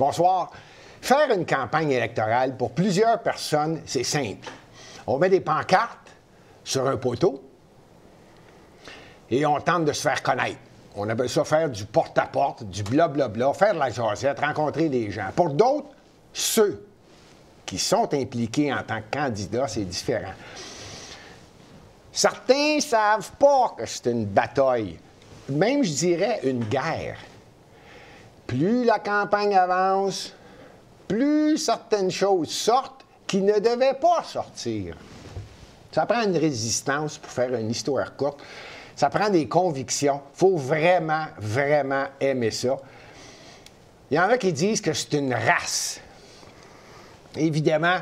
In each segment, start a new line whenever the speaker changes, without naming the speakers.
Bonsoir. Faire une campagne électorale pour plusieurs personnes, c'est simple. On met des pancartes sur un poteau et on tente de se faire connaître. On appelle ça faire du porte-à-porte, du blablabla, faire de la jasette, rencontrer des gens. Pour d'autres, ceux qui sont impliqués en tant que candidats, c'est différent. Certains ne savent pas que c'est une bataille, même, je dirais, une guerre. Plus la campagne avance, plus certaines choses sortent qui ne devaient pas sortir. Ça prend une résistance pour faire une histoire courte. Ça prend des convictions. Il faut vraiment, vraiment aimer ça. Il y en a qui disent que c'est une race. Évidemment,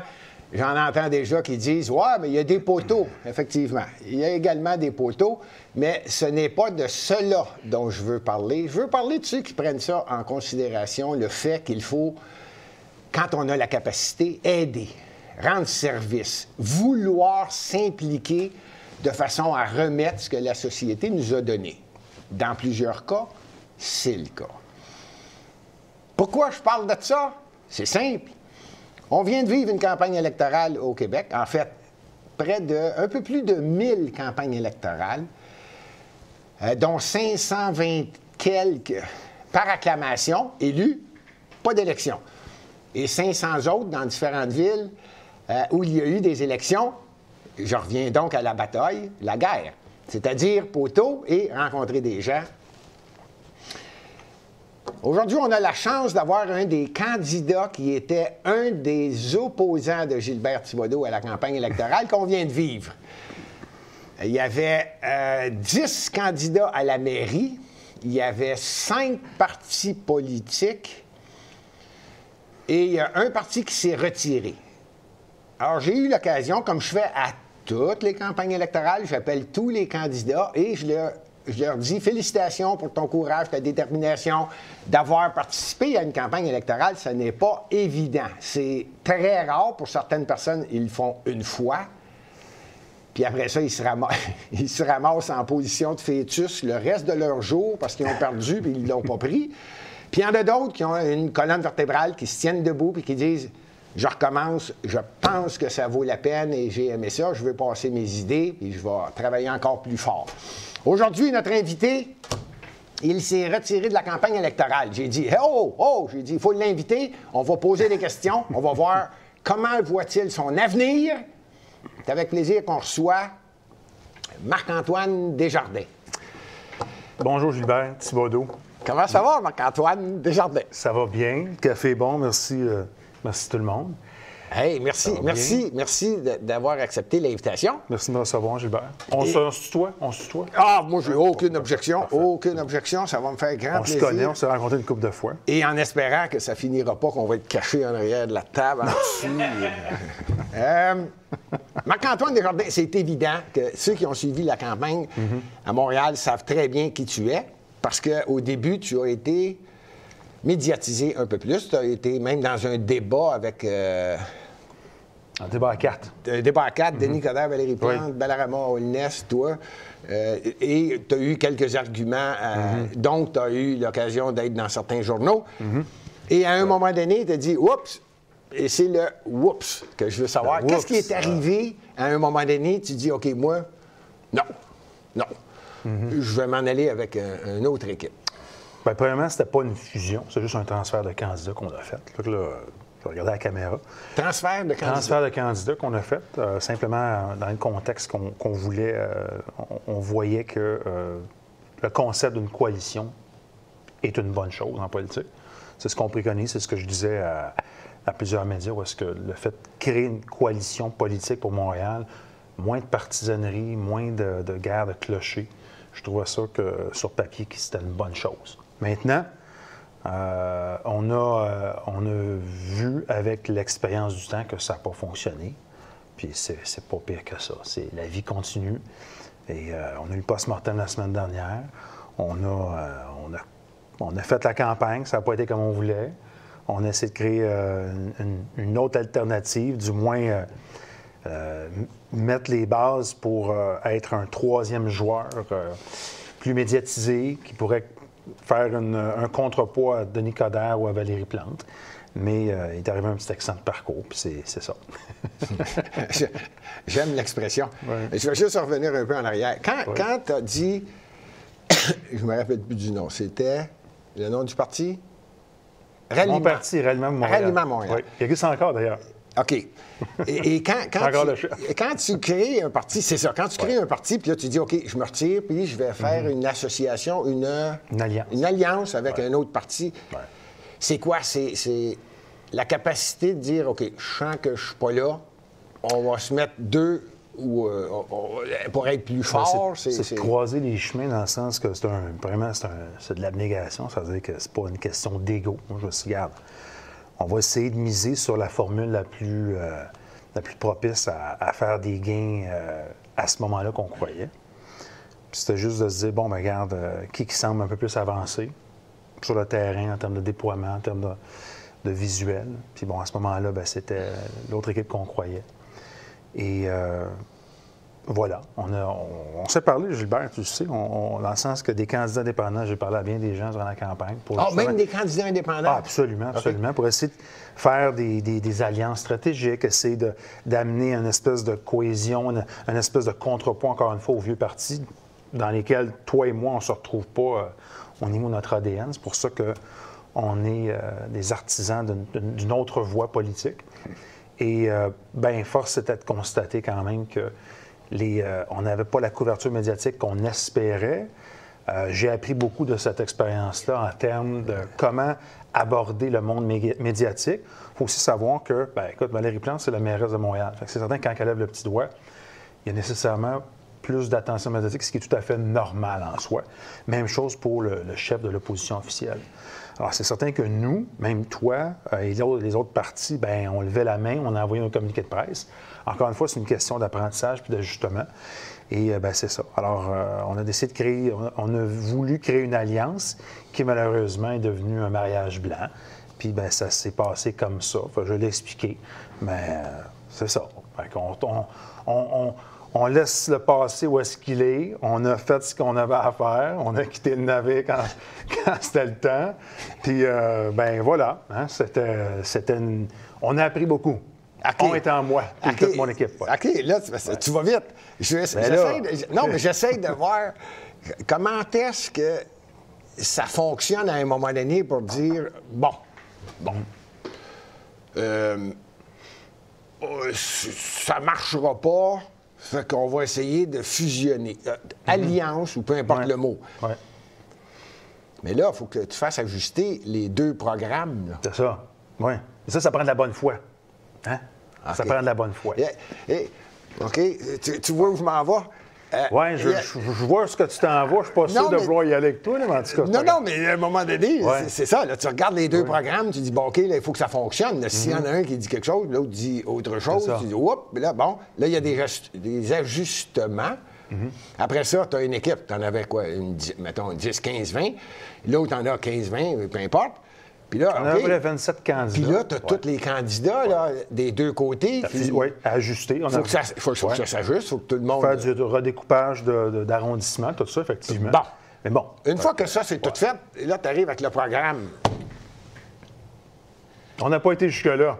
j'en entends déjà qui disent « Ouais, mais il y a des poteaux. » Effectivement, il y a également des poteaux, mais ce n'est pas de cela dont je veux parler. Je veux parler de ceux qui prennent ça en considération, le fait qu'il faut, quand on a la capacité, aider, rendre service, vouloir s'impliquer de façon à remettre ce que la société nous a donné. Dans plusieurs cas, c'est le cas. Pourquoi je parle de ça? C'est simple. On vient de vivre une campagne électorale au Québec. En fait, un peu plus de 1000 campagnes électorales, dont 520 quelques par acclamation, élus, pas d'élection. Et 500 autres dans différentes villes où il y a eu des élections. Je reviens donc à la bataille, la guerre, c'est-à-dire poteau et rencontrer des gens. Aujourd'hui, on a la chance d'avoir un des candidats qui était un des opposants de Gilbert Thibodeau à la campagne électorale qu'on vient de vivre. Il y avait 10 candidats à la mairie, il y avait 5 partis politiques et il y a un parti qui s'est retiré. Alors, j'ai eu l'occasion, comme je fais à toutes les campagnes électorales, j'appelle tous les candidats et je leur dis félicitations pour ton courage, ta détermination d'avoir participé à une campagne électorale. Ça n'est pas évident. C'est très rare. Pour certaines personnes, ils le font une fois. Puis après ça, ils se ramassent en position de fœtus le reste de leur jour parce qu'ils ont perdu et ils ne l'ont pas pris. Puis il y en a d'autres qui ont une colonne vertébrale, qui se tiennent debout et qui disent « Je recommence, je pense que ça vaut la peine et j'ai aimé ça, je veux passer mes idées et je vais travailler encore plus fort. » Aujourd'hui, notre invité, il s'est retiré de la campagne électorale. J'ai dit « Oh! » J'ai dit « Il faut l'inviter, on va poser des questions, on va voir comment voit-il son avenir. » C'est avec plaisir qu'on reçoit Marc-Antoine Desjardins.
Bonjour Gilbert Thibodeau.
Comment ça va, Marc-Antoine Desjardins?
Ça va bien, le café est bon, merci, merci tout le monde.
Hey, merci d'avoir accepté l'invitation.
Merci de me recevoir, Gilbert. On se tutoie?
Ah, moi, j'ai aucune objection. Parfait. Aucune objection, ça va me faire grand plaisir.
On se connaît, on s'est rencontrés une couple de fois.
Et en espérant que ça finira pas, qu'on va être caché en arrière de la table, en dessous. Marc-Antoine Desjardins, c'est évident que ceux qui ont suivi la campagne à Montréal savent très bien qui tu es, parce qu'au début, tu as été médiatisé un peu plus. Tu as été même dans un débat avec...
Un débat à 4.
Un débat à 4, Denis Coderre, Valérie Plante, Balarama Holness, toi. Et tu as eu quelques arguments. Donc, tu as eu l'occasion d'être dans certains journaux. Et à un moment donné, tu as dit « Oups! » Et c'est le « Oups » que je veux savoir. Qu'est-ce qui est arrivé à un moment donné? Tu dis « OK, moi, non. Je vais m'en aller avec une autre équipe. »
Bien, premièrement, c'était pas une fusion. C'est juste un transfert de candidats qu'on a fait. Là, je vais regarder la caméra.
Transfert de candidats?
Transfert de candidats qu'on a fait, simplement dans le contexte qu'on voulait. On voyait que le concept d'une coalition est une bonne chose en politique. C'est ce qu'on préconise, c'est ce que je disais à plusieurs médias, où est-ce que le fait de créer une coalition politique pour Montréal, moins de partisanerie, moins de guerre de clochers, je trouvais ça que sur papier, c'était une bonne chose. Maintenant, on a vu avec l'expérience du temps que ça n'a pas fonctionné. Puis c'est pas pire que ça. La vie continue. Et on a eu le post-mortem la semaine dernière. On a fait la campagne, ça n'a pas été comme on voulait. On a essayé de créer une autre alternative, du moins mettre les bases pour être un troisième joueur plus médiatisé, qui pourrait faire un contrepoids à Denis Coderre ou à Valérie Plante. Mais il est arrivé un petit accent de parcours, puis c'est ça.
J'aime l'expression.
Ouais.
Je vais juste revenir un peu en arrière. Quand tu as dit, je ne me rappelle plus du nom, c'était le nom du parti?
Mon parti, Ralliement Montréal.
Ralliement Montréal.
Oui. Il existe encore, d'ailleurs.
OK. Et quand tu crées un parti, c'est ça, quand tu crées un parti, puis là, tu dis, OK, je me retire, puis je vais faire une association, une alliance avec un autre parti. Ouais. C'est quoi? C'est la capacité de dire, OK, je sens que je ne suis pas là, on va se mettre deux pour être plus fort.
C'est de croiser les chemins dans le sens que c'est de l'abnégation. Ça veut dire que c'est pas une question d'ego. Moi, je me suis dit, regarde, on va essayer de miser sur la formule la plus propice à faire des gains à ce moment-là qu'on croyait. Puis c'était juste de se dire, bon, ben regarde, qui semble un peu plus avancé sur le terrain en termes de déploiement, en termes de visuel. Puis bon, à ce moment-là, ben, c'était l'autre équipe qu'on croyait. Et voilà, on s'est parlé, Gilbert, tu sais, dans le sens que des candidats indépendants, j'ai parlé à bien des gens durant la campagne.
Même des candidats indépendants?
Ah, absolument, absolument. Okay. Pour essayer de faire des alliances stratégiques, essayer d'amener une espèce de cohésion, une espèce de contrepoids, encore une fois, aux vieux partis dans lesquels, toi et moi, on ne se retrouve pas au niveau de notre ADN. C'est pour ça qu'on est des artisans d'une autre voie politique. Et bien, force était de constater quand même que on n'avait pas la couverture médiatique qu'on espérait. J'ai appris beaucoup de cette expérience-là en termes de comment aborder le monde médiatique. Il faut aussi savoir que, bien, écoute, Valérie Plante, c'est la mairesse de Montréal. Fait que c'est certain que quand elle lève le petit doigt, il y a nécessairement plus d'attention médiatique, ce qui est tout à fait normal en soi. Même chose pour le chef de l'opposition officielle. Alors, c'est certain que nous, même toi et les autres partis, bien, on levait la main, on a envoyé un communiqué de presse. Encore une fois, c'est une question d'apprentissage puis d'ajustement. Et bien, c'est ça. Alors, on a décidé de créer, on a voulu créer une alliance qui, malheureusement, est devenue un mariage blanc. Puis, bien, ça s'est passé comme ça. Enfin, je l'ai expliqué, mais c'est ça. Fait on laisse le passé où est-ce qu'il est. On a fait ce qu'on avait à faire. On a quitté le navire quand c'était le temps. Puis, ben voilà. Hein, on a appris beaucoup. Okay. On était en moi, puis toute mon équipe. Ouais.
OK, là, tu vas vite. J'essaie de voir comment est-ce que ça fonctionne à un moment donné pour dire, ça ne marchera pas. Fait qu'on va essayer de fusionner. Alliance ou peu importe le mot.
Ouais.
Mais là, il faut que tu fasses ajuster les deux programmes. Là.
C'est ça. Oui. Ça prend de la bonne foi. Hein? Okay. Ça prend de la bonne foi.
OK. Tu vois où je m'en vais?
Oui, je vois ce que tu t'en vas. Je ne suis pas sûr de vouloir y aller avec toi, mais en tout cas.
Non, mais à un moment donné, c'est ça. Là, tu regardes les deux programmes, tu dis, bon, OK, là, il faut que ça fonctionne. S'il y en a un qui dit quelque chose, l'autre dit autre chose, tu dis, oups, là, bon, là, il y a des ajustements. Après ça, tu as une équipe. Tu en avais quoi? Mettons 10, 15, 20. L'autre en a 15, 20, peu importe. Puis là,
on a 27 candidats.
Puis là, tu as tous les candidats là, des deux côtés.
Oui, à ajuster.
Il faut que ça s'ajuste, il faut que tout le monde...
Faire du redécoupage d'arrondissement, tout ça, effectivement.
Bon.
Mais bon.
Une fois que ça, c'est tout fait, là, tu arrives avec le programme.
On n'a pas été jusque-là.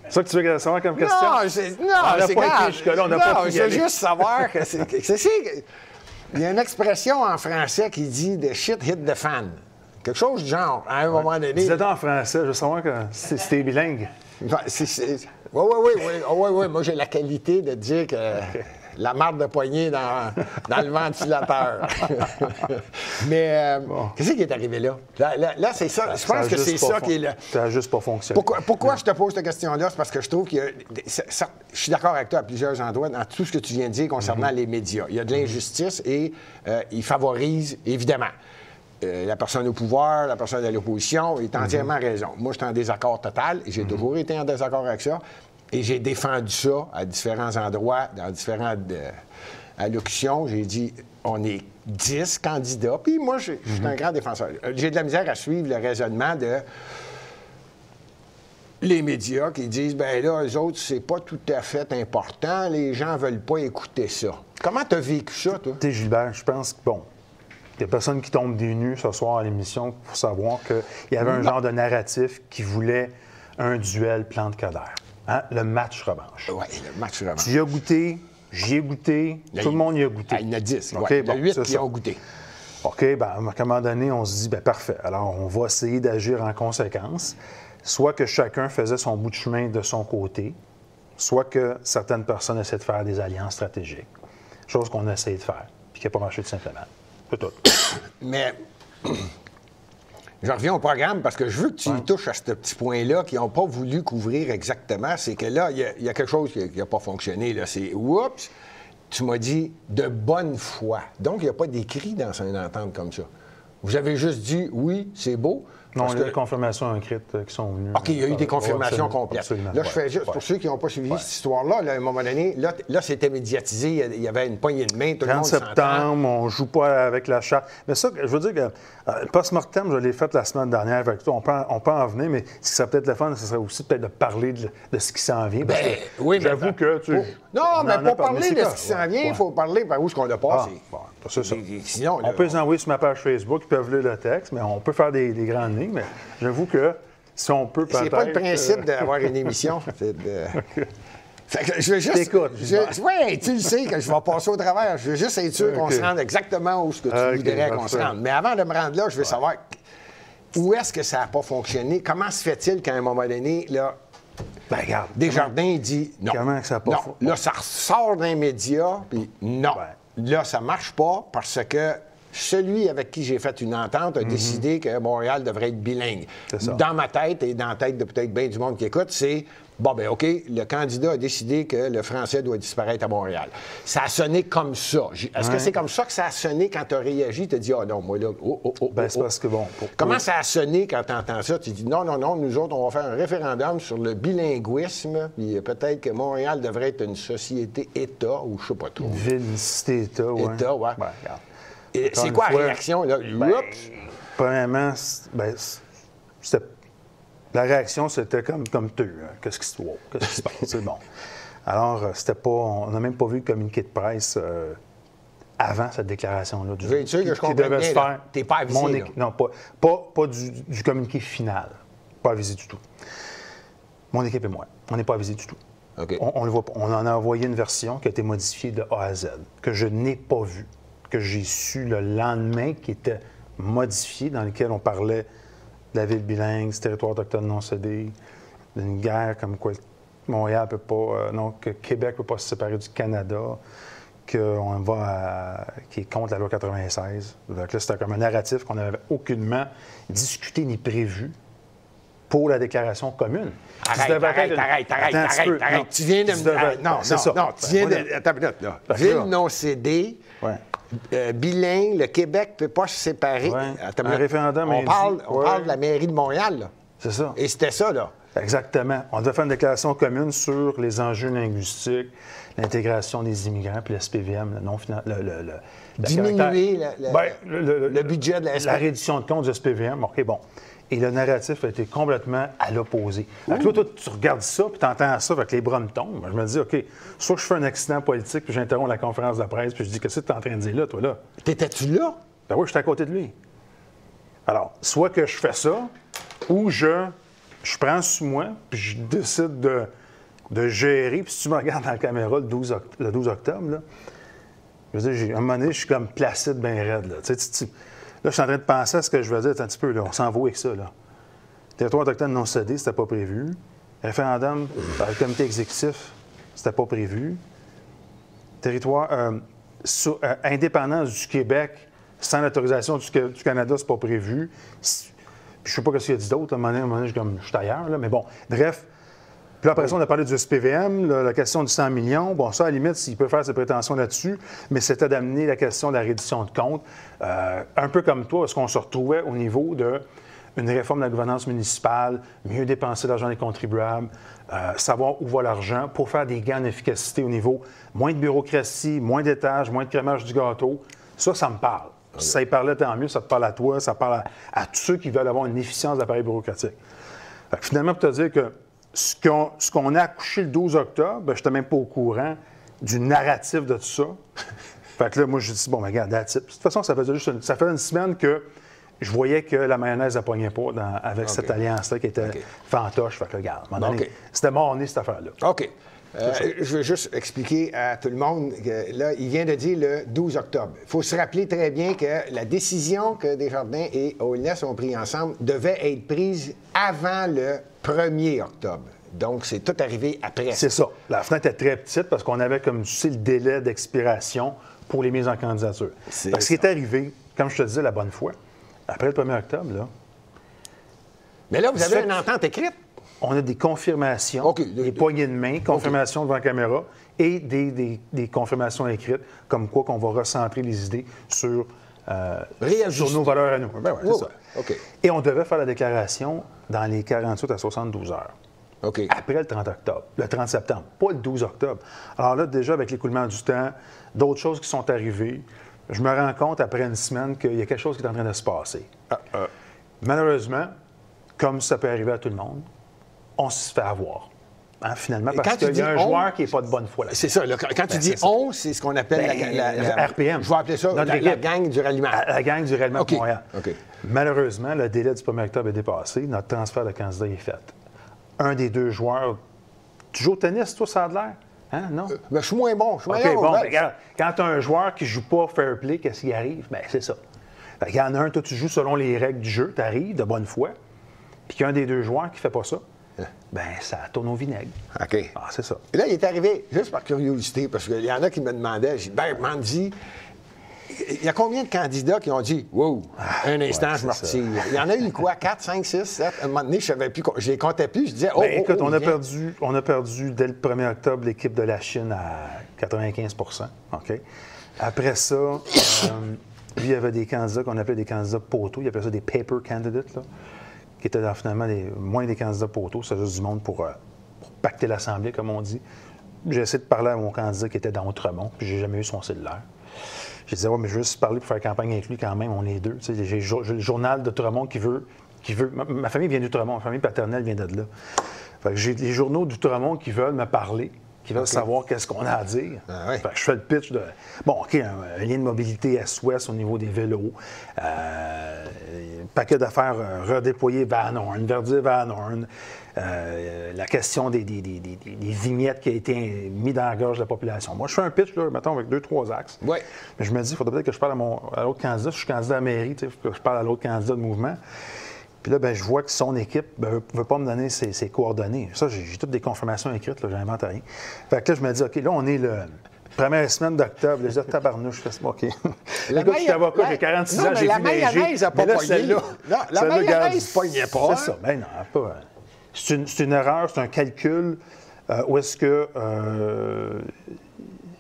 C'est ça que tu veux savoir comme question?
Non,
on n'a pas été jusque-là, on n'a pas pu y aller.
Je veux juste savoir que il y a une expression en français qui dit « the shit hit the fan ». Quelque chose du genre, à un moment donné.
Disais-tu en français, je veux savoir que c'était bilingue.
Oui. Moi, j'ai la qualité de dire que la marde de poignée dans le ventilateur. Mais qu'est-ce qui est arrivé là? Là, c'est ça. Je pense que c'est ça qui est là.
Ça n'a juste pas fonctionné.
Pourquoi je te pose cette question-là? C'est parce que je trouve qu'il y a... Je suis d'accord avec toi à plusieurs endroits dans tout ce que tu viens de dire concernant les médias. Il y a de l'injustice et ils favorisent, évidemment. La personne au pouvoir, la personne à l'opposition, est entièrement raison. Moi, je suis en désaccord total et j'ai toujours été en désaccord avec ça. Et j'ai défendu ça à différents endroits, dans différentes allocutions. J'ai dit, on est 10 candidats. Puis moi, je suis un grand défenseur. J'ai de la misère à suivre le raisonnement de les médias qui disent, ben là, eux autres, c'est pas tout à fait important. Les gens veulent pas écouter ça. Comment tu as vécu ça, toi?
Tu sais, Gilbert, je pense que, bon... Il n'y a personne qui tombe des nues ce soir à l'émission pour savoir qu'il y avait un genre de narratif qui voulait un duel Plante-Coderre. Hein? Le match revanche.
Oui, le match revanche.
Tu y as goûté, j'y ai goûté, tout le monde y a goûté.
Il y en a 10.
OK,
Il y en a 8 qui
ça.
ont goûté.
OK, bien, à un moment donné, on se dit, bien, parfait. Alors, on va essayer d'agir en conséquence. Soit que chacun faisait son bout de chemin de son côté, soit que certaines personnes essaient de faire des alliances stratégiques. Chose qu'on a essayé de faire, puis qui n'a pas marché tout simplement. C'est tout.
Mais je reviens au programme parce que je veux que tu y touches à ce petit point-là qu'ils n'ont pas voulu couvrir exactement. C'est que là, il y a quelque chose qui n'a pas fonctionné. Là. C'est, oups, tu m'as dit de bonne foi. Donc, il n'y a pas d'écrit dans une entente comme ça. Vous avez juste dit, oui, c'est beau.
Non, il y a des confirmations écrites qui sont venues.
OK, il y a eu des confirmations complètes.
Absolument.
Là, je fais juste, pour ceux qui n'ont pas suivi cette histoire-là, là, à un moment donné, là c'était médiatisé, il y avait une poignée de main, tout le monde
30 septembre, on ne joue pas avec la charte. Mais ça, je veux dire que le post-mortem, je l'ai fait la semaine dernière avec toi. On peut en venir, mais ce qui serait peut-être le fun, ce serait aussi peut-être de parler de ce qui s'en vient. Parce que
oui, mais
j'avoue que tu...
Non, mais pour parler de ce qui s'en vient, il faut parler par où est-ce qu'on a passé.
C'est ça.
Sinon,
on peut les envoyer sur ma page Facebook, ils peuvent lire le texte, mais on peut faire des grandes lignes. Mais j'avoue que si on peut peut-être...
C'est pas le principe d'avoir une émission. C'est de... Fait que je veux juste...
T'écoutes.
Oui, tu le sais que je vais passer au travers. Je veux juste être sûr qu'on se rende exactement où ce que tu voudrais qu'on se rende. Mais avant de me rendre là, je veux savoir où est-ce que ça n'a pas fonctionné. Comment se fait-il qu'à un moment donné, là,
ben, regarde,
Desjardins dit non.
Comment que ça n'a pas
non. Là, ça ressort d'un média, puis non.
Ouais.
Là, ça ne marche pas parce que celui avec qui j'ai fait une entente a décidé que Montréal devrait être bilingue. Dans ma tête et dans la tête de peut-être bien du monde qui écoute, c'est bon, ben OK, le candidat a décidé que le français doit disparaître à Montréal. Ça a sonné comme ça. Est-ce que c'est comme ça que ça a sonné quand tu as réagi? Tu as dit, ah non, moi là,
c'est parce que bon.
Comment ça a sonné quand tu entends ça? Tu dis, non, nous autres, on va faire un référendum sur le bilinguisme, puis peut-être que Montréal devrait être une société-État, ou je sais pas trop.
Une ville, une cité-État, oui.
État, oui.
Ben,
c'est quoi la réaction, là?
Premièrement, c'était... La réaction, c'était comme tu. Qu'est-ce qui se passe? C'est bon. Alors, c'était pas... On n'a même pas vu le communiqué de presse avant cette déclaration-là.
Je veux être sûr que je comprends bien. T'es pas avisé,
Non, pas du communiqué final. Pas avisé du tout. Mon équipe et moi, on n'est pas avisé du tout.
Okay.
On le voit pas. On en a envoyé une version qui a été modifiée de A à Z, que je n'ai pas vue, que j'ai su le lendemain, qui était modifiée, dans lequel on parlait de la ville bilingue, du territoire autochtone non cédé, d'une guerre comme quoi Montréal peut pas, que Québec ne peut pas se séparer du Canada, qu'on va qui est contre la loi 96. Donc là, c'était comme un narratif qu'on n'avait aucunement discuté ni prévu pour la déclaration commune.
Arrête. Tu viens de me... Non, tu viens de... Attends une minute, là. Ville non cédée... bilingue, le Québec ne peut pas se séparer.
Ouais. Un référendum
on parle de la mairie de Montréal, là.
C'est ça.
Et c'était ça, là.
Exactement. On devait faire une déclaration commune sur les enjeux linguistiques, l'intégration des immigrants, puis le SPVM,
diminuer le budget de la SPVM.
La reddition de compte du SPVM, OK, bon. Et le narratif a été complètement à l'opposé. Donc là, toi, tu regardes ça, puis tu entends ça, avec les bras me tombent. Je me dis, OK, soit que je fais un accident politique, puis j'interromps la conférence de presse, puis je dis, qu'est-ce que tu es en train de dire là, toi, là?
T'étais-tu là?
Ben oui, j'étais à côté de lui. Alors, soit que je fais ça, ou je prends sur moi, puis je décide de gérer. Puis si tu me regardes dans la caméra le 12 octobre, là, je veux dire, à un moment donné, je suis comme placide bien raide. Là, là, je suis en train de penser à ce que je veux dire. Un petit peu, là, on s'en va avec ça. Là. Territoire autochtone non cédé, c'était pas prévu. Référendum par le comité exécutif, c'était pas prévu. Territoire indépendance du Québec sans l'autorisation du Canada, c'est pas prévu. Je sais pas ce qu'il y a dit d'autre. À un moment donné, je suis ailleurs. Là, mais bon, bref. Puis là, après ça, on a parlé du SPVM, la question du 100 millions. Bon, ça, à la limite, s'il peut faire ses prétentions là-dessus, mais c'était d'amener la question de la reddition de comptes. Un peu comme toi, parce qu'on se retrouvait au niveau d'une réforme de la gouvernance municipale, mieux dépenser l'argent des contribuables, savoir où va l'argent pour faire des gains en efficacité au niveau moins de bureaucratie, moins d'étages, moins de crémage du gâteau. Ça me parle. Si ça y parlait, tant mieux, ça te parle à toi, ça parle à tous ceux qui veulent avoir une efficience de l'appareil bureaucratique. Fait que finalement, pour te dire que ce qu'on a accouché le 12 octobre, je n'étais même pas au courant du narratif de tout ça. Fait que là, moi, j'ai dit, bon, mais regarde, that's it. De toute façon, ça faisait une semaine que je voyais que la mayonnaise ne pognait pas avec cette alliance-là qui était fantoche. Fait que, regarde, à un moment donné, c'était mort-né, cette affaire-là.
OK. Je veux juste expliquer à tout le monde que là, il vient de dire le 12 octobre. Il faut se rappeler très bien que la décision que Desjardins et Holness ont prise ensemble devait être prise avant le 1er octobre. Donc, c'est tout arrivé après.
C'est ça. La fenêtre est très petite parce qu'on avait, comme tu sais, le délai d'expiration pour les mises en candidature. Ce qui est arrivé, comme je te disais la bonne fois, après le 1er octobre, là...
Mais là, vous avez une entente écrite?
On a des confirmations, des poignées de main, confirmations devant la caméra et des confirmations écrites, comme quoi qu'on va recentrer les idées sur nos valeurs à nous. Ben ouais, c'est ça. Et on devait faire la déclaration dans les 48 à 72 heures. Après le 30 octobre, le 30 septembre, pas le 12 octobre. Alors là, déjà, avec l'écoulement du temps, d'autres choses qui sont arrivées, je me rends compte après une semaine qu'il y a quelque chose qui est en train de se passer. Malheureusement, comme ça peut arriver à tout le monde, on se fait avoir. Hein, finalement, parce qu'il y a un joueur qui n'est pas de bonne foi.
C'est ça. Quand tu dis on, c'est ce qu'on appelle la
RPM.
Je vais appeler ça la gang du ralliement.
La gang du ralliement de Montréal. Malheureusement, le délai du 1er octobre est dépassé. Notre transfert de candidat est fait. Un des deux joueurs... Tu joues au tennis, toi, ça a de l'air? Hein, non?
Je suis moins bon.
Regarde, quand tu as un joueur qui ne joue pas fair play, qu'est-ce qui arrive? Bien, c'est ça. Il y en a un, toi, tu joues selon les règles du jeu, tu arrives de bonne foi, puis qu'il y a un des deux joueurs qui ne fait pas ça, bien, ça tourne au vinaigre.
OK.
Ah, c'est ça.
Et là, il est arrivé, juste par curiosité, parce qu'il y en a qui me demandaient, j'ai dit, ben, Mandy, il y a combien de candidats qui ont dit, wow, un instant, je me retire? Il y en a eu quoi, 4, 5, 6, 7? À un moment donné, je ne savais plus, je les comptais plus, je disais,
écoute, on a perdu dès le 1er octobre l'équipe de la Chine à 95 OK? Après ça, lui, il y avait des candidats qu'on appelait des candidats poteaux, il appelait ça des paper candidates, là, qui étaient finalement moins des candidats poteaux, c'est juste du monde pour pacter l'Assemblée, comme on dit. J'ai essayé de parler à mon candidat qui était dans Outremont, puis j'ai jamais eu son cellulaire. J'ai dit, mais je veux juste parler pour faire campagne avec lui quand même, on est deux. Tu sais, j'ai le journal d'Outremont qui veut. Ma famille vient d'Outremont, ma famille paternelle vient de là. Fait que j'ai les journaux d'Outremont qui veulent me parler, qui veulent savoir qu'est-ce qu'on a à dire. Fait que je fais le pitch de. Bon, OK, un lien de mobilité est-ouest au niveau des vélos. Paquet d'affaires redéployés Van Horn, Verdier Van Horn. La question des vignettes qui a été mises dans la gorge de la population. Moi, je fais un pitch, là, mettons, avec 2-3 axes. Mais je me dis, il faudrait peut-être que je parle à l'autre candidat. Si je suis candidat à la mairie, il faut que je parle à l'autre candidat de mouvement. Puis là, ben, je vois que son équipe ne veut pas me donner ses coordonnées. Ça, j'ai toutes des confirmations écrites, je n'invente rien. Fait que là, je me dis, OK, là, on est le première semaine d'octobre. Les autres tabarnouches, je fais OK. Écoute, je suis avocat, j'ai 46 ans, j'ai vu neiger.
La mayonnaise n'a pas pogné. La mayonnaise ne pognait pas.
C'est ça. Ben non, pas... C'est une erreur, c'est un calcul où est-ce que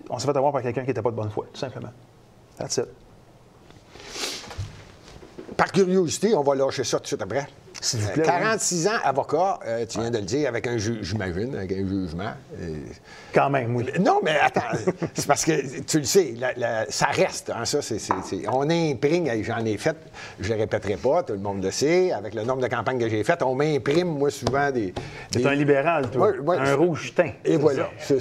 on s'est fait avoir par quelqu'un qui n'était pas de bonne foi, tout simplement. That's it.
Par curiosité, on va lâcher ça tout de suite après.
S'il vous plaît,
46 ans, avocat, tu viens de le dire, avec un j'imagine, avec un jugement.
Quand même, oui.
Non, mais attends, c'est parce que, tu le sais, ça reste. Hein, ça, on imprime, j'en ai fait, je ne le répéterai pas, tout le monde le sait, avec le nombre de campagnes que j'ai faites, on m'imprime, moi, souvent des...
C'est un libéral, toi. Un rouge teint.
Et voilà, c'est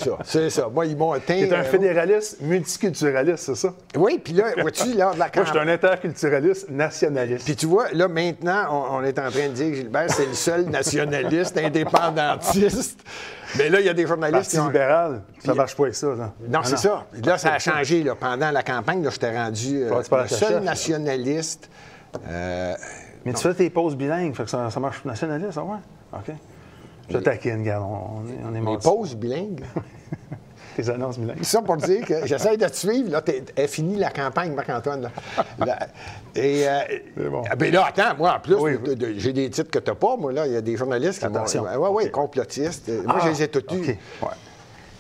ça. Moi, ils m'ont teint...
C'est un fédéraliste multiculturaliste, c'est ça?
Oui, puis là, vois-tu, lors de la campagne...
Moi, je suis un interculturaliste nationaliste.
Puis tu vois, là, maintenant, on est en train de dire que Gilbert, c'est le seul nationaliste indépendantiste. Mais là, il y a des journalistes
qui ont... libéral, ça marche pas avec ça. Là.
Non, c'est ça. Là, ça a changé. Là. Pendant la campagne, là, je t'ai rendu le seul nationaliste.
Mais tu fais tes pauses bilingues, fait que ça marche nationaliste, ah ouais? OK. Je taquine, regarde, on est mort.
Les pauses bilingues?
Tes annonces bilingues.
Ça pour dire que j'essaie de te suivre. Là, est finie la campagne, Marc-Antoine. Et bon. Ben là, attends, moi, en plus, j'ai des titres que tu n'as pas. Moi, là, il y a des journalistes qui m'ont... Oui, complotistes. Moi, je les ai tous eus.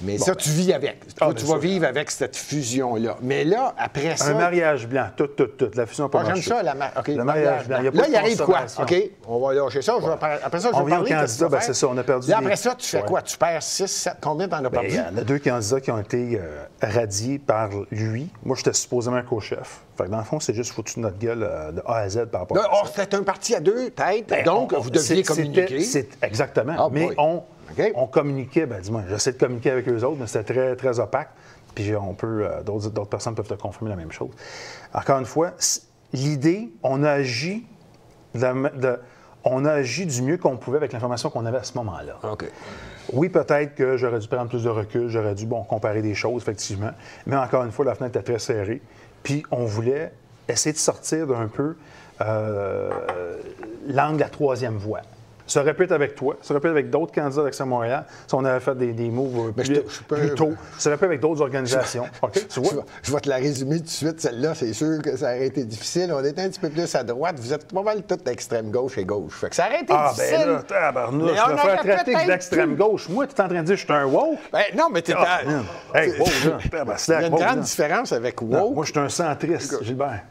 Mais ça, tu vis avec. Tu vas vivre avec cette fusion-là. Mais là, après ça...
Un mariage blanc, tout. La fusion n'a pas marché.
J'aime ça,
le mariage blanc.
Là, il arrive quoi? OK, on va lâcher ça. Après ça, je vais parler.
Candidat, ben c'est ça, on a perdu.
Là, après ça, tu fais quoi? Tu perds 6, 7, combien t'en as perdu?
Il y en a 2 candidats qui ont été radiés par lui. Moi, j'étais supposément co-chef. Fait que dans le fond, c'est juste foutu de notre gueule de A à Z par rapport
Là,
à ça.
c'était un parti à deux têtes,
Ben,
donc vous deviez communiquer.
Exactement.
Ah,
mais
boy.
on communiquait, dis-moi, j'essaie de communiquer avec eux autres, mais c'était très, très opaque. Puis d'autres personnes peuvent te confirmer la même chose. Encore une fois, l'idée, on a agi du mieux qu'on pouvait avec l'information qu'on avait à ce moment-là.
OK.
Oui, peut-être que j'aurais dû prendre plus de recul, j'aurais dû, comparer des choses, effectivement. Mais encore une fois, la fenêtre était très serrée. Puis on voulait essayer de sortir d'un peu l'angle de la troisième voie. Ça aurait pu être avec toi, ça aurait pu être avec d'autres candidats d'Action Montréal, si on avait fait des moves plus tôt. Ça aurait pu être avec d'autres organisations. OK, tu vois?
Je vais te la résumer tout de suite, celle-là. C'est sûr que ça aurait été difficile. On était un petit peu plus à droite. Vous êtes pas mal toute extrême gauche et gauche. Fait que ça aurait été difficile.
Ben là, tabarnouche, je me faire traiter d'extrême gauche. Moi, tu es en train de dire que je suis un woke?
Ben, non, mais t'es
Hey, woke, là.
Il y a une grande différence avec woke.
Non, moi, je suis un centriste, Gilbert.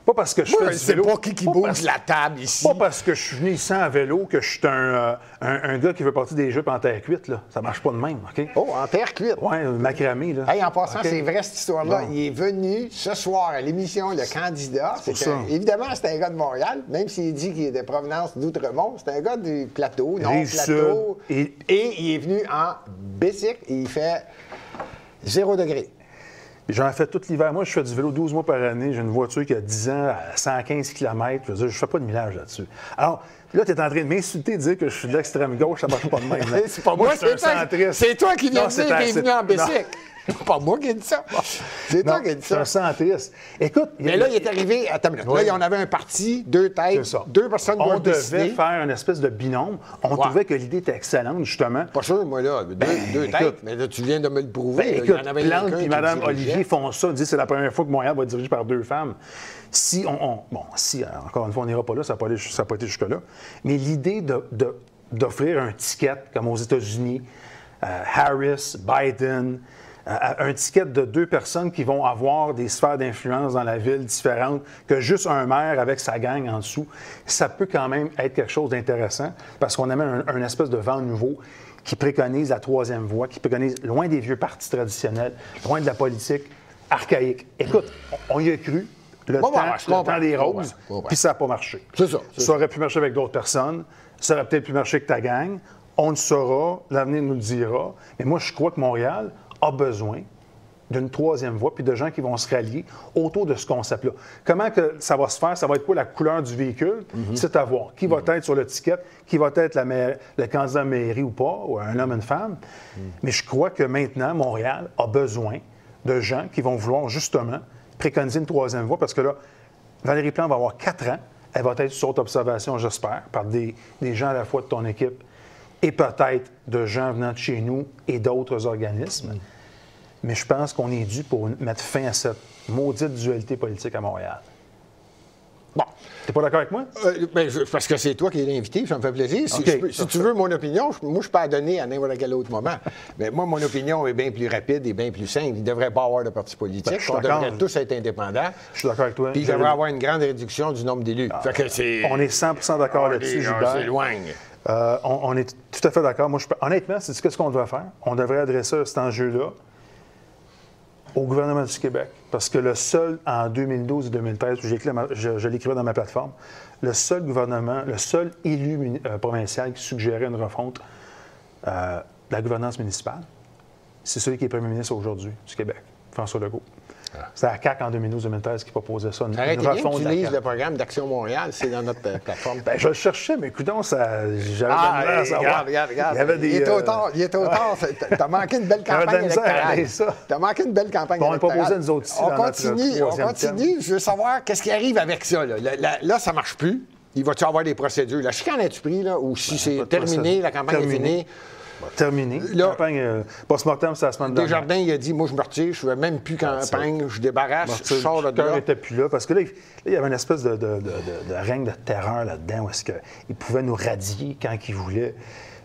Pas parce que je fais du vélo.
C'est pas qui bouge la table ici.
Pas parce que je suis venu ici en vélo que je suis un gars qui veut partir des jupes en terre cuite, là. Ça marche pas de même, OK?
Oh, en terre cuite.
Oui, macramé, là.
Hey, en passant, c'est vrai cette histoire-là.
Bon.
Il est venu ce soir à l'émission Le Candidat. Évidemment, c'était un gars de Montréal, même s'il dit qu'il est de provenance d'Outremont. C'est un gars du plateau, non-plateau. Et il est venu en bicycle et il fait 0 degré.
J'en ai fait tout l'hiver. Moi, je fais du vélo 12 mois par année. J'ai une voiture qui a 10 ans à 115 km. Je veux dire, je fais pas de millage là-dessus. Alors, là, tu es en train de m'insulter, de dire que je suis de l'extrême gauche, ça marche pas de même.
C'est pas moi, c'est toi qui viens de dire qu'il est venu en bicycle. C'est pas moi qui ai dit ça. C'est toi qui as dit ça.
C'est un centriste. Écoute...
Mais là, il est arrivé... Attends une minute. Là, on avait un parti, deux têtes, deux personnes
on
doivent décider.
On devait faire une espèce de binôme. On trouvait que l'idée était excellente, justement.
Pas sûr, moi, là. Deux têtes. Mais là, tu viens de me le prouver.
Écoute, Plante et Mme Olivier font ça. Disent que c'est la première fois que Montréal va être dirigé par deux femmes. Si, encore une fois, on n'ira pas là, ça n'a pas été jusque-là. Mais l'idée d'offrir un ticket, comme aux États-Unis, Harris, Biden... un ticket de deux personnes qui vont avoir des sphères d'influence dans la ville différentes que juste un maire avec sa gang en dessous, ça peut quand même être quelque chose d'intéressant parce qu'on amène un espèce de vent nouveau qui préconise la troisième voie, qui préconise loin des vieux partis traditionnels, loin de la politique archaïque. Écoute, on y a cru le temps des roses, puis ça n'a pas marché.
C'est ça.
Ça aurait pu marcher avec d'autres personnes, ça aurait peut-être pu marcher avec ta gang. On le saura, l'avenir nous le dira. Mais moi, je crois que Montréal a besoin d'une troisième voie puis de gens qui vont se rallier autour de ce concept-là. Comment que ça va se faire? Ça va être quoi la couleur du véhicule? C'est à voir. Qui va être sur le ticket? Qui va être le candidat à la mairie ou pas? Ou un homme, une femme? Mais je crois que maintenant, Montréal a besoin de gens qui vont vouloir justement préconiser une troisième voie parce que là, Valérie Plante va avoir 4 ans. Elle va être sur haute observation, j'espère, par des gens à la fois de ton équipe et peut-être de gens venant de chez nous et d'autres organismes. Mais je pense qu'on est dû pour mettre fin à cette maudite dualité politique à Montréal. Bon. T'es pas d'accord avec moi?
Parce que c'est toi qui es l'invité, ça me fait plaisir. Si tu veux mon opinion, moi, je peux la donner à n'importe quel autre moment. Mais moi, mon opinion est bien plus rapide et bien plus simple. Il ne devrait pas avoir de parti politique. On devrait tous être indépendants.
Je suis d'accord avec toi.
Puis il devrait avoir une grande réduction du nombre d'élus.
On est 100% d'accord là-dessus, Gilbert.
On s'éloigne.
On est tout à fait d'accord. Moi, honnêtement, c'est ce qu'on doit faire. On devrait adresser cet enjeu-là au gouvernement du Québec. Parce que le seul, en 2012 et 2013, je l'écrivais dans ma plateforme, le seul gouvernement, le seul élu provincial qui suggérait une refonte de la gouvernance municipale, c'est celui qui est premier ministre aujourd'hui du Québec, François Legault. C'était la CAQ en 2012-2013 qui proposait ça.
Ça aurait été bien que tu lises le programme d'Action Montréal, c'est dans notre plateforme.
Je le cherchais, mais écoutons, j'avais de savoir.
Regarde.
Il y avait des,
il est trop tard. T'as manqué une belle campagne électorale. T'as manqué une belle campagne électorale.
On proposait nous autres ici
on continue. Je veux savoir qu'est-ce qui arrive avec ça. Là, ça ne marche plus. Il va-tu avoir des procédures? La chicane est-tu pris, là? Ou si c'est terminé, la campagne est finie?
Terminé. La campagne post-mortem, c'est la semaine dernière.
Desjardins, il a dit, moi, je me retire, je ne veux même plus campagne, je débarrasse, je sors de là.
Le cœur n'était plus là, parce que là, il y avait une espèce de règne de terreur là-dedans, où est-ce qu'il pouvait nous radier quand il voulait.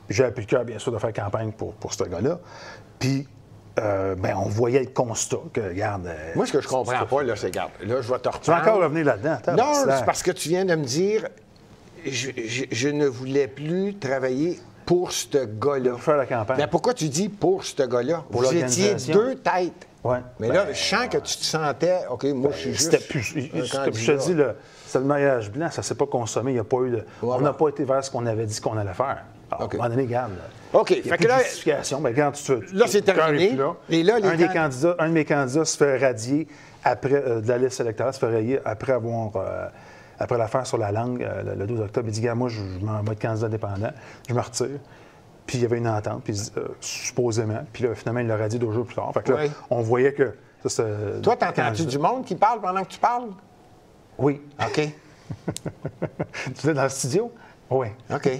J'avais plus le cœur, bien sûr, de faire campagne pour ce gars-là. Puis, on voyait le constat que, regarde...
moi, ce que je comprends pas, là, c'est, regarde, là, je vais te reprendre.
Tu vas encore revenir là-dedans?
Non, c'est parce que tu viens de me dire, je ne voulais plus travailler pour ce gars-là.
Pour faire la campagne.
Mais pourquoi tu dis pour ce gars-là?
Pour
vous étiez
l'organisation.
deux têtes.
Ouais.
Mais là, je sens que tu te sentais, OK, moi, je suis juste.
C'était plus. Comme je te dis, c'est le mariage blanc, ça ne s'est pas consommé. Il n'y a pas eu de.
Voilà.
On n'a pas été vers ce qu'on avait dit qu'on allait faire. Alors,
OK.
À un moment donné, regarde.
OK.
Il y a
Fait
plus
que là.
de justification. Ben, quand
Là, c'est terminé. Et là,
un de mes candidats se fait radier après, de la liste électorale, se fait rayer après l'affaire sur la langue, le 12 octobre. Il dit, gars, moi, je m'en vais être candidat indépendant. Je me retire. Puis il y avait une entente, puis supposément. Puis là, finalement, il l'a radié 2 jours plus tard. Fait que là, on voyait que.
Toi, t'entends-tu du monde qui parle pendant que tu parles?
Oui.
OK.
Tu es dans le studio? Oui.
OK.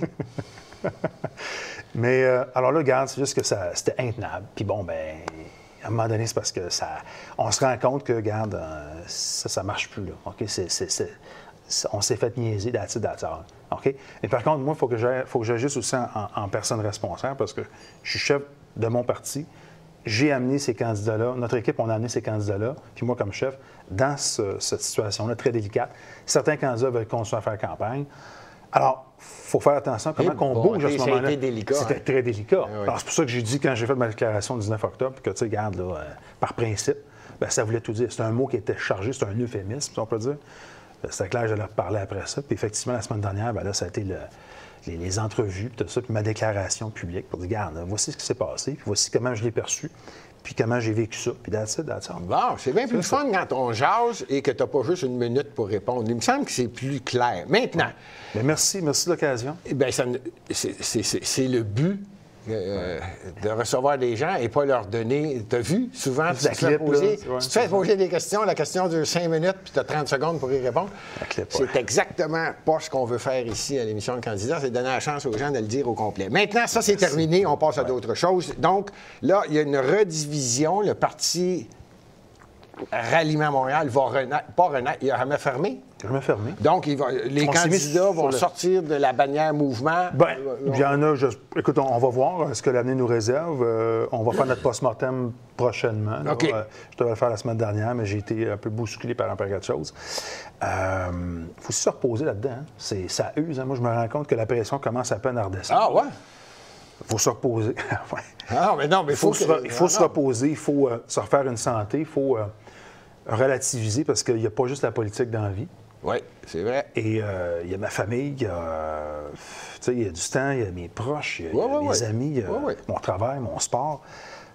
Mais alors là, regarde, c'est juste que c'était intenable. Puis bon, ben à un moment donné, c'est parce que on se rend compte que, regarde, ça marche plus, là. OK? On s'est fait niaiser d'attard. OK? Mais par contre, moi, il faut que j'agisse aussi en personne responsable parce que je suis chef de mon parti. J'ai amené ces candidats-là, notre équipe, on a amené ces candidats-là, puis moi, comme chef, dans cette situation-là très délicate. Certains candidats veulent continuer à faire campagne. Alors, il faut faire attention à comment on bouge à ce moment-là.
C'était délicat.
C'était très délicat.
Oui.
Alors, c'est pour ça que j'ai dit, quand j'ai fait ma déclaration le 19 octobre, que, tu sais, regarde, là, par principe, bien, ça voulait tout dire. C'est un mot qui était chargé, c'est un euphémisme, si on peut dire. C'était clair, j'allais reparler après ça. Puis effectivement, la semaine dernière, bien, là, ça a été les entrevues, puis tout ça, puis ma déclaration publique pour dire, regarde, voici ce qui s'est passé, puis voici comment je l'ai perçu, puis comment j'ai vécu ça, puis that's it.
Bon, c'est bien plus fun quand on jase et que tu n'as pas juste une minute pour répondre. Il me semble que c'est plus clair. Maintenant.
Bien, merci de l'occasion.
Bien, c'est le but de recevoir des gens et pas leur donner. Tu as vu, souvent, tu te fais poser des questions. La question dure 5 minutes, puis tu as 30 secondes pour y répondre. C'est exactement pas ce qu'on veut faire ici à l'émission de candidat, c'est donner la chance aux gens de le dire au complet. Maintenant, ça, c'est terminé. On passe à d'autres choses. Donc, là, il y a une redivision. Le parti Ralliement Montréal va renaître. Pas renaître, il a jamais fermé.
Jamais fermé.
Donc, les candidats vont sortir de la bannière mouvement.
Bien, il y en a. Écoute, on va voir ce que l'avenir nous réserve. On va faire notre post-mortem prochainement.
OK.
Je devais le faire la semaine dernière, mais j'ai été un peu bousculé par un paquet de choses. Il faut aussi se reposer là-dedans. Hein. Ça use. Hein. Moi, je me rends compte que la pression commence à peine à redescendre.
Ah, ouais?
Il faut se reposer. Ouais.
Ah, mais non, mais
il faut se reposer, il faut se refaire une santé, il faut relativiser parce qu'il n'y a pas juste la politique dans la vie.
Oui, c'est vrai.
Et il y a ma famille, il y a du temps, il y a mes proches, il y a mes amis, mon travail, mon sport.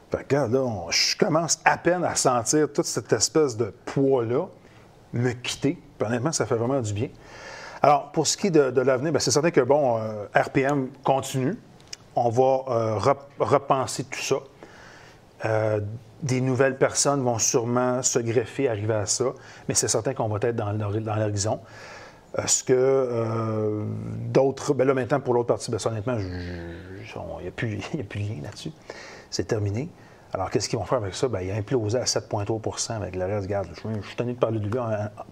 Fait que, regarde, là, je commence à peine à sentir toute cette espèce de poids-là me quitter. Puis, honnêtement, ça fait vraiment du bien. Alors, pour ce qui est de l'avenir, bien, c'est certain que, bon, RPM continue. On va repenser tout ça. Des nouvelles personnes vont sûrement se greffer, arriver à ça, mais c'est certain qu'on va être dans l'horizon. Est-ce que d'autres... Bien là, maintenant, pour l'autre partie, bien, honnêtement, il n'y a plus de lien là-dessus. C'est terminé. Alors, qu'est-ce qu'ils vont faire avec ça? Bien, il a implosé à 7,3 % avec le reste. Regarde, je suis tanné de parler de lui.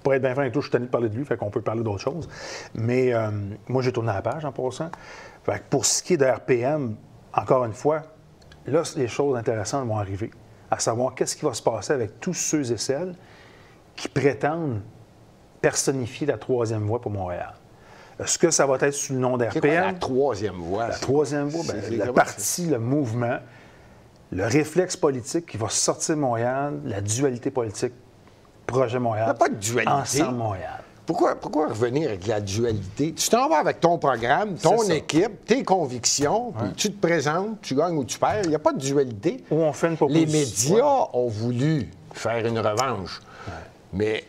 Pour être bien franc avec toi, je suis tanné de parler de lui, fait qu'on peut parler d'autres choses. Mais moi, j'ai tourné la page en passant. Fait que pour ce qui est de RPM, encore une fois, là, les choses intéressantes vont arriver. À savoir, qu'est-ce qui va se passer avec tous ceux et celles qui prétendent personnifier la troisième voie pour Montréal. Est-ce que ça va être sous le nom d'RPM?
C'est quoi la troisième voie?
La troisième voie, bien, le parti, le mouvement, le réflexe politique qui va sortir de Montréal, la dualité politique, projet Montréal.
Il n'y a pas de dualité.
Ensemble Montréal.
Pourquoi revenir avec la dualité? Tu t'en vas avec ton programme, ton équipe, tes convictions, puis tu te présentes, tu gagnes ou tu perds. Il n'y a pas de dualité.
Ou on fait une proposition.
Les médias ont voulu faire une revanche. Ouais. Mais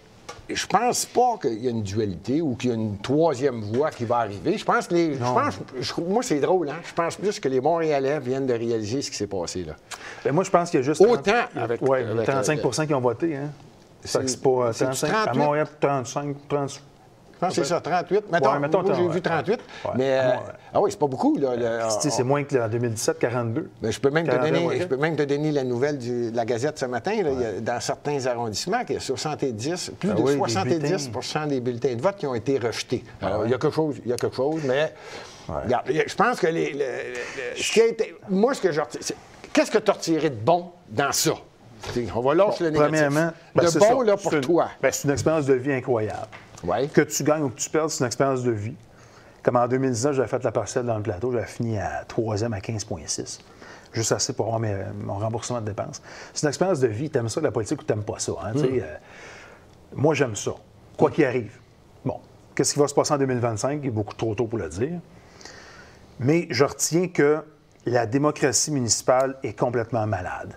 je pense pas qu'il y a une dualité ou qu'il y a une troisième voie qui va arriver. Je pense que moi, c'est drôle, hein? Je pense plus que les Montréalais viennent de réaliser ce qui s'est passé là.
Bien, moi, je pense qu'il y a juste...
Autant avec
35 qui ont voté, hein? C'est pas 35. À Montréal, 35, 38.
Je pense que c'est ça, 38. Mettons, moi, j'ai vu 38. Ouais. Mais, ah oui, c'est pas beaucoup. Là,
c'est moins que en 2017, 42.
Mais je peux même te donner la nouvelle de la Gazette ce matin. Là, il y a, dans certains arrondissements, il y a 70, plus de 70 des bulletins de vote qui ont été rejetés. Alors, il y a quelque chose, mais regarde, je pense que moi, qu'est-ce que tu as retiré de bon dans ça? On va lâcher le négatif.
Premièrement,
de bon, là, pour toi.
C'est une expérience de vie incroyable.
Ouais.
Que tu gagnes ou que tu perdes, c'est une expérience de vie. Comme en 2019, j'avais fait la partielle dans le plateau, j'avais fini à 3e à 15,6. juste assez pour avoir mon remboursement de dépenses. C'est une expérience de vie. Tu aimes ça, la politique, ou tu n'aimes pas ça. Hein, moi, j'aime ça, quoi qu'il arrive. Bon, qu'est-ce qui va se passer en 2025? Il est beaucoup trop tôt pour le dire. Mais je retiens que la démocratie municipale est complètement malade.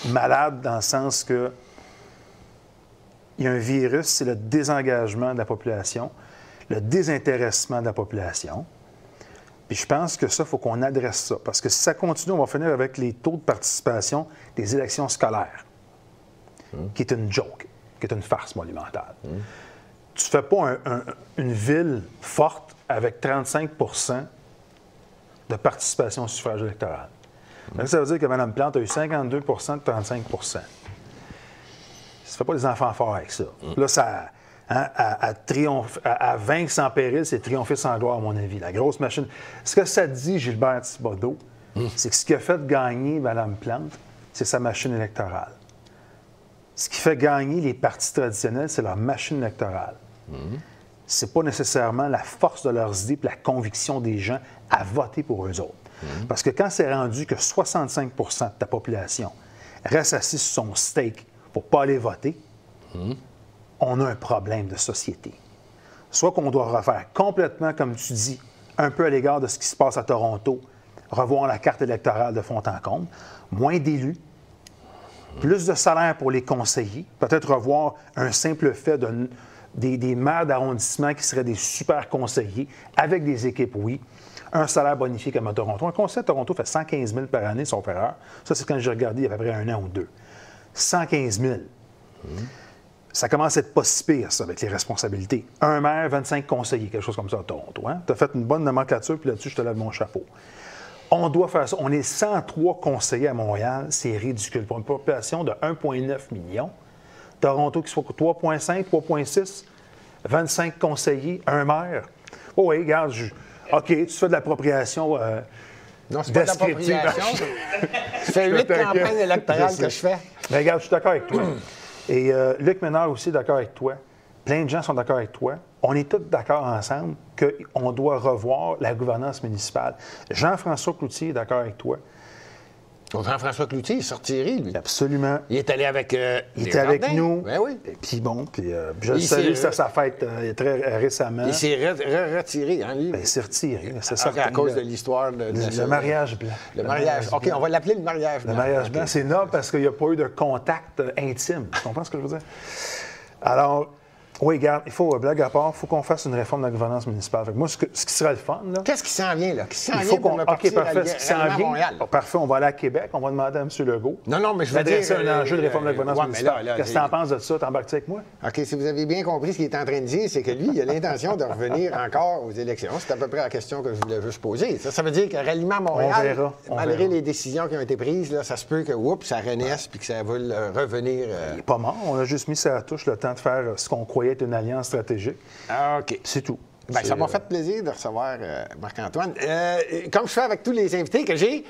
Malade dans le sens que il y a un virus, c'est le désengagement de la population, le désintéressement de la population. Puis je pense que ça, il faut qu'on adresse ça. Parce que si ça continue, on va finir avec les taux de participation des élections scolaires, qui est une joke, qui est une farce monumentale. Tu ne fais pas une ville forte avec 35 de participation au suffrage électoral. Donc, ça veut dire que Mme Plante a eu 52 de 35 Ça ne fait pas des enfants forts avec ça. Là, ça... À vaincre sans péril, c'est triompher sans gloire, à mon avis. La grosse machine. Ce que ça dit, Gilbert Thibodeau, c'est que ce qui a fait gagner Mme Plante, c'est sa machine électorale. Ce qui fait gagner les partis traditionnels, c'est leur machine électorale. C'est pas nécessairement la force de leurs idées et la conviction des gens à voter pour eux autres. Parce que quand c'est rendu que 65 de ta population reste assis sur son steak pour ne pas aller voter, on a un problème de société. Soit qu'on doit refaire complètement, comme tu dis, un peu à l'égard de ce qui se passe à Toronto, revoir la carte électorale de fond en comble, moins d'élus, plus de salaire pour les conseillers, peut-être revoir un simple fait des maires d'arrondissement qui seraient des super conseillers, avec des équipes, oui, un salaire bonifié comme à Toronto. Un conseiller à Toronto fait 115 000 par année, sauf erreur. Ça, c'est quand j'ai regardé il y a à peu près 1 an ou 2. 115 000. Ça commence à être pas si pire, ça, avec les responsabilités. Un maire, 25 conseillers, quelque chose comme ça à Toronto. Hein? Tu as fait une bonne nomenclature, puis là-dessus, je te lève mon chapeau. On doit faire ça. On est 103 conseillers à Montréal. C'est ridicule. Pour une population de 1,9 million, Toronto qui soit 3,5, 3,6, 25 conseillers, un maire. Oh oui, regarde, OK, tu fais de l'appropriation.
Non, c'est pas de l'appropriation. Tu fais 8 campagnes électorales que je fais.
Mais regarde, je suis d'accord avec toi. Et Luc Ménard aussi est d'accord avec toi. Plein de gens sont d'accord avec toi. On est tous d'accord ensemble qu'on doit revoir la gouvernance municipale. Jean-François Cloutier est d'accord avec toi.
Jean-François Cloutier, il sortirait, lui.
Absolument.
Il est allé avec
il était avec nous.
Ben oui.
Et puis bon, je le salue, c'était sa fête très récemment.
Il s'est retiré, hein, lui?
Ben, il s'est retiré, c'est
ça. À cause de l'histoire
le mariage blanc.
Le mariage. OK, on va l'appeler le mariage blanc.
Le mariage blanc, c'est noble parce qu'il n'y a pas eu de contact intime. Tu comprends ce que je veux dire? Alors, oui, regarde, il faut, blague à part, il faut qu'on fasse une réforme de la gouvernance municipale. Fait que moi, ce qui serait le fun, là...
Qu'est-ce qui s'en vient, là? Qu'est-ce qui s'en vient pour me
partir à
Montréal?
Parfait, on va aller à Québec, on va demander à M. Legault.
Non, mais je veux dire...
C'est un enjeu de réforme de la gouvernance municipale. Qu'est-ce que tu en penses de ça? T'embarques-tu avec moi?
OK, si vous avez bien compris ce qu'il est en train de dire, c'est que lui, il a l'intention de revenir encore aux élections. C'est à peu près la question que je voulais juste poser. Ça veut dire que ralliement à Montréal, malgré les décisions qui ont été prises, là, ça se peut que, ça renaisse puis que ça va revenir...
Il n'est pas mort. On a juste mis ça à touche le temps de faire ce qu'on croyait être une alliance stratégique.
Ah, OK.
C'est tout.
Bien, ça m'a fait plaisir de recevoir Marc-Antoine. Comme je fais avec tous les invités que j'ai,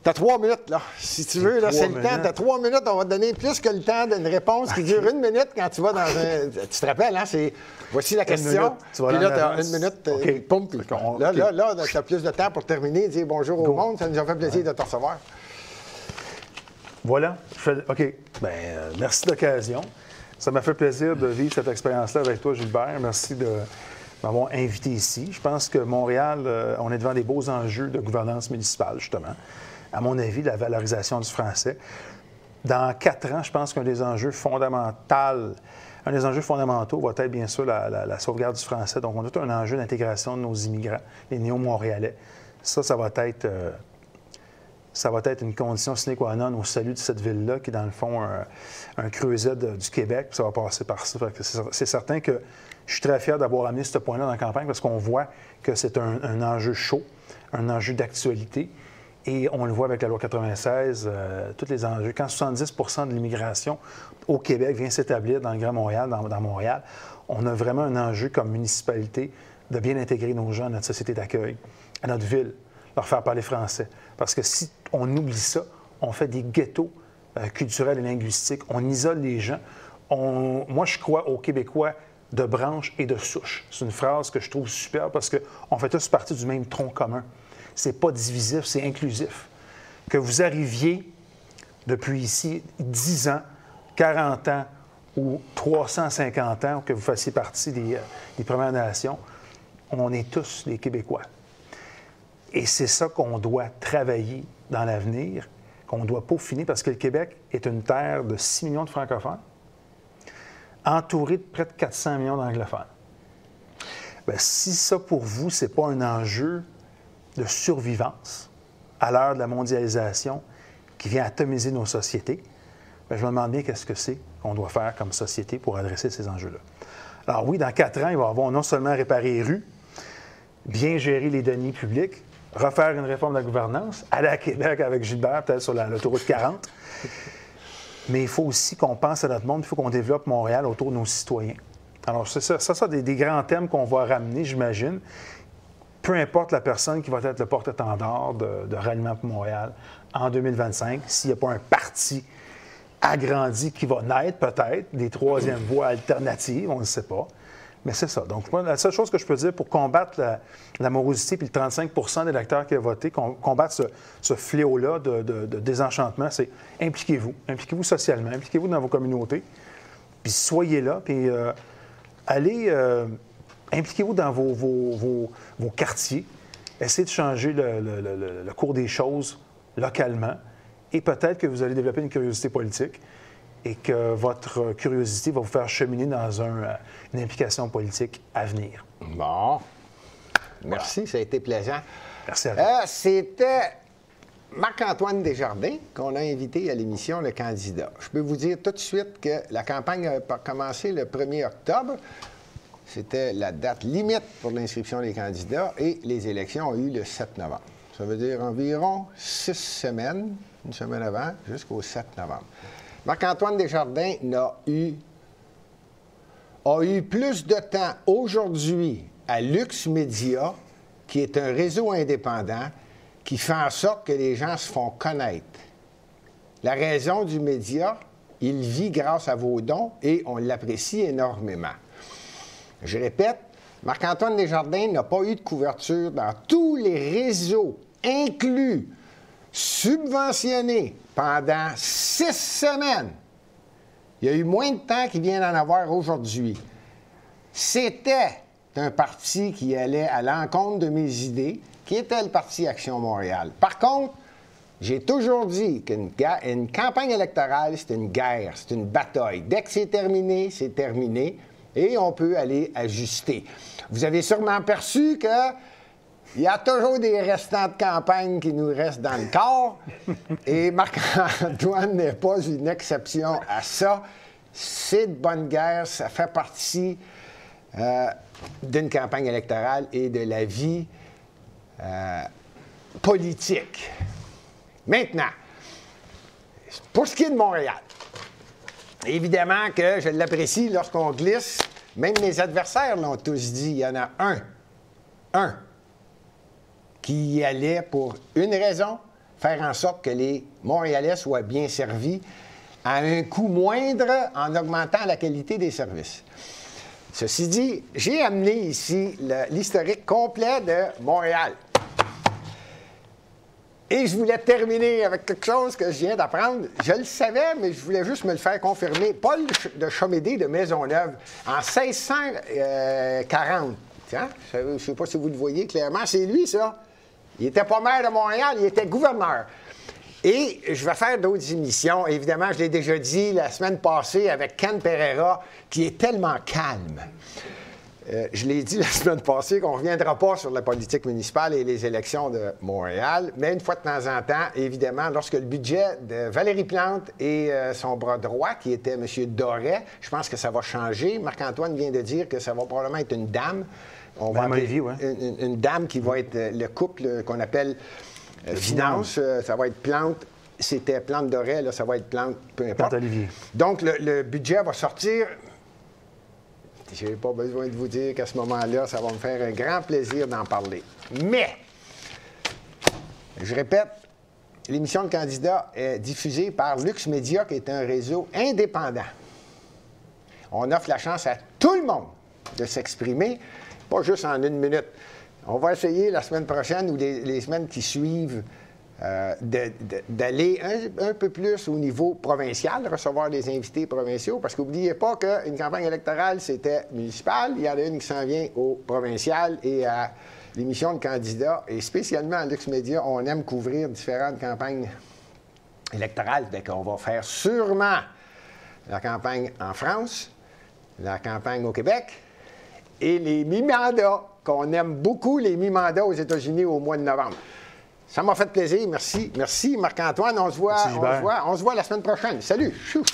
t'as 3 minutes, là. Si tu veux, là, c'est le temps. T'as 3 minutes, on va te donner plus que le temps d'une réponse qui dure 1 minute quand tu vas dans un... Tu te rappelles, hein? C'est... Voici la question. Puis là, t'as 1 minute,
OK.
Poum, puis là, t'as plus de temps pour terminer, dire bonjour au monde. Ça nous a fait plaisir de te recevoir.
Voilà. OK. Bien, merci de l'occasion. Ça m'a fait plaisir de vivre cette expérience-là avec toi, Gilbert. Merci de m'avoir invité ici. Je pense que Montréal, on est devant des beaux enjeux de gouvernance municipale, justement. À mon avis, la valorisation du français. Dans 4 ans, je pense qu'un des enjeux fondamentaux va être bien sûr la sauvegarde du français. Donc, on a tout un enjeu d'intégration de nos immigrants, les néo-montréalais. Ça va être une condition sine qua non au salut de cette ville-là, qui est dans le fond un creuset du Québec, puis ça va passer par ça. C'est certain que je suis très fier d'avoir amené ce point-là dans la campagne, parce qu'on voit que c'est un enjeu chaud, un enjeu d'actualité, et on le voit avec la loi 96, tous les enjeux. Quand 70 de l'immigration au Québec vient s'établir dans le Grand Montréal, dans Montréal, on a vraiment un enjeu comme municipalité de bien intégrer nos gens à notre société d'accueil, à notre ville, leur faire parler français. Parce que si on oublie ça, on fait des ghettos culturels et linguistiques, on isole les gens. Moi, je crois aux Québécois de branche et de souche. C'est une phrase que je trouve superbe parce qu'on fait tous partie du même tronc commun. c'est pas divisif, c'est inclusif. Que vous arriviez depuis ici 10 ans, 40 ans ou 350 ans, que vous fassiez partie des Premières Nations, on est tous des Québécois. Et c'est ça qu'on doit travailler dans l'avenir, qu'on doit peaufiner, parce que le Québec est une terre de 6 millions de francophones, entouré de près de 400 millions d'anglophones. Bien, si ça, pour vous, ce n'est pas un enjeu de survivance à l'heure de la mondialisation qui vient atomiser nos sociétés, bien, je me demande bien qu'est-ce que c'est qu'on doit faire comme société pour adresser ces enjeux-là. Alors oui, dans 4 ans, il va y avoir non seulement réparer les rues, bien gérer les deniers publics, refaire une réforme de la gouvernance, aller à Québec avec Gilbert, peut-être sur l'autoroute 40, mais il faut aussi qu'on pense à notre monde, il faut qu'on développe Montréal autour de nos citoyens. Alors, c'est ça des grands thèmes qu'on va ramener, j'imagine. Peu importe la personne qui va être le porte-étendard de Ralliement pour Montréal en 2025, s'il n'y a pas un parti agrandi qui va naître, peut-être, des troisièmes voies alternatives, on ne le sait pas. Mais c'est ça. Donc, moi, la seule chose que je peux dire pour combattre la morosité puis le 35 % des électeurs qui ont voté, combattre ce fléau-là de désenchantement, c'est impliquez-vous. Impliquez-vous socialement, impliquez-vous dans vos communautés, puis soyez là, puis allez, impliquez-vous dans vos quartiers, essayez de changer le cours des choses localement, et peut-être que vous allez développer une curiosité politique et que votre curiosité va vous faire cheminer dans une implication politique à venir.
Bon. Merci, ça a été plaisant.
Merci à toi.
C'était Marc-Antoine Desjardins qu'on a invité à l'émission Le Candidat. Je peux vous dire tout de suite que la campagne a commencé le 1er octobre. C'était la date limite pour l'inscription des candidats et les élections ont eu le 7 novembre. Ça veut dire environ 6 semaines, une semaine avant, jusqu'au 7 novembre. Marc-Antoine Desjardins a eu plus de temps aujourd'hui à Lux Média, qui est un réseau indépendant qui fait en sorte que les gens se font connaître. La raison du média, il vit grâce à vos dons et on l'apprécie énormément. Je répète, Marc-Antoine Desjardins n'a pas eu de couverture dans tous les réseaux inclus, subventionnés pendant 6 semaines. Il y a eu moins de temps qu'il vient d'en avoir aujourd'hui. C'était un parti qui allait à l'encontre de mes idées, qui était le Parti Action Montréal. Par contre, j'ai toujours dit qu'une campagne électorale, c'est une guerre, c'est une bataille. Dès que c'est terminé, et on peut aller ajuster. Vous avez sûrement perçu qu'il y a toujours des restants de campagne qui nous restent dans le corps, et Marc-Antoine n'est pas une exception à ça. C'est de bonne guerre, ça fait partie d'une campagne électorale et de la vie politique. Maintenant, pour ce qui est de Montréal, évidemment que je l'apprécie lorsqu'on glisse. Même mes adversaires l'ont tous dit. Il y en a un, qui y allait pour une raison, faire en sorte que les Montréalais soient bien servis à un coût moindre en augmentant la qualité des services. Ceci dit, j'ai amené ici l'historique complet de Montréal. Et je voulais terminer avec quelque chose que je viens d'apprendre. Je le savais, mais je voulais juste me le faire confirmer. Paul de Chomédé de Maisonneuve, en 1640, hein? Je ne sais pas si vous le voyez clairement, c'est lui, ça. Il n'était pas maire de Montréal, il était gouverneur. Et je vais faire d'autres émissions. Évidemment, je l'ai déjà dit la semaine passée avec Ken Pereira, qui est tellement calme. Je l'ai dit la semaine passée qu'on ne reviendra pas sur la politique municipale et les élections de Montréal, mais une fois de temps en temps, évidemment, lorsque le budget de Valérie Plante et son bras droit, qui était M. Doré, je pense que ça va changer. Marc-Antoine vient de dire que ça va probablément être une dame. On va appeler une dame qui va être le couple qu'on appelle finance. Ça va être Plante. C'était Plante Doré, là, ça va être Plante, peu importe.
Plante Olivier.
Donc, le budget va sortir. Je n'ai pas besoin de vous dire qu'à ce moment-là, ça va me faire un grand plaisir d'en parler. Mais, je répète, l'émission de candidat est diffusée par Lux Média, qui est un réseau indépendant. On offre la chance à tout le monde de s'exprimer, pas juste en 1 minute. On va essayer la semaine prochaine ou les semaines qui suivent d'aller un peu plus au niveau provincial, recevoir des invités provinciaux, parce qu'oubliez pas qu'une campagne électorale, c'était municipal. Il y en a une qui s'en vient au provincial et à l'émission de candidats, et spécialement à Lux Média, on aime couvrir différentes campagnes électorales. Donc, on va faire sûrement la campagne en France, la campagne au Québec et les mi-mandats, qu'on aime beaucoup, les mi-mandats aux États-Unis au mois de novembre. Ça m'a fait plaisir. Merci. Merci, Marc-Antoine. On se voit la semaine prochaine. Salut! Chou.